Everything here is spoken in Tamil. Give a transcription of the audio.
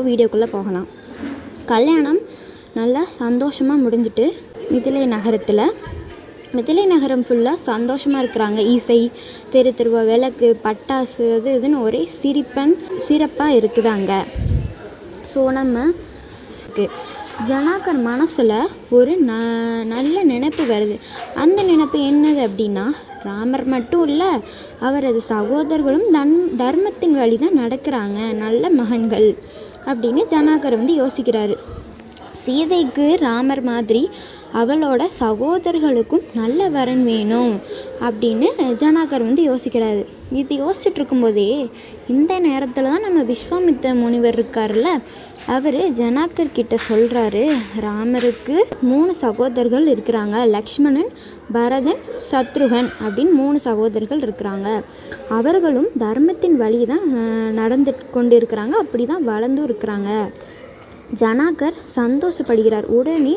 வீடியோக்குள்ளே போகலாம். கல்யாணம் நல்லா சந்தோஷமாக முடிஞ்சிட்டு மிதிலை நகரம் ஃபுல்லாக சந்தோஷமாக இருக்கிறாங்க. இசை, தெரு தெருவா விளக்கு, பட்டாசு, அது இதுன்னு ஒரே சிறப்பாக இருக்குது அங்கே. ஸோ நம்ம ஜனாகர் மனசில் ஒரு நல்ல நினைப்பு வருது. அந்த நினைப்பு என்னது அப்படின்னா, ராமர் மட்டும் இல்லை, அவரது சகோதரர்களும் தர்மத்தின் வழி தான் நடக்கிறாங்க, நல்ல மகன்கள் அப்படின்னு ஜனாகர் யோசிக்கிறாரு. சீதைக்கு ராமர் மாதிரி அவளோட சகோதரர்களுக்கும் நல்ல வரன் வேணும் அப்படின்னு ஜனாகர் யோசிக்கிறாரு. இது யோசிச்சுட்டு இருக்கும்போதே இந்த நேரத்தில் தான் நம்ம விஸ்வாமித்திர முனிவர் இருக்கார்ல, அவர் ஜனாகர் கிட்ட சொல்கிறாரு, ராமருக்கு 3 சகோதரர்கள் இருக்கிறாங்க. லக்ஷ்மணன், பரதன், சத்ருகன் அப்படின்னு 3 சகோதரர்கள் இருக்கிறாங்க. அவர்களும் தர்மத்தின் வழி தான் நடந்து கொண்டு இருக்கிறாங்க, அப்படி தான் வளர்ந்தும் இருக்கிறாங்க. ஜனாகர் சந்தோஷப்படுகிறார். உடனே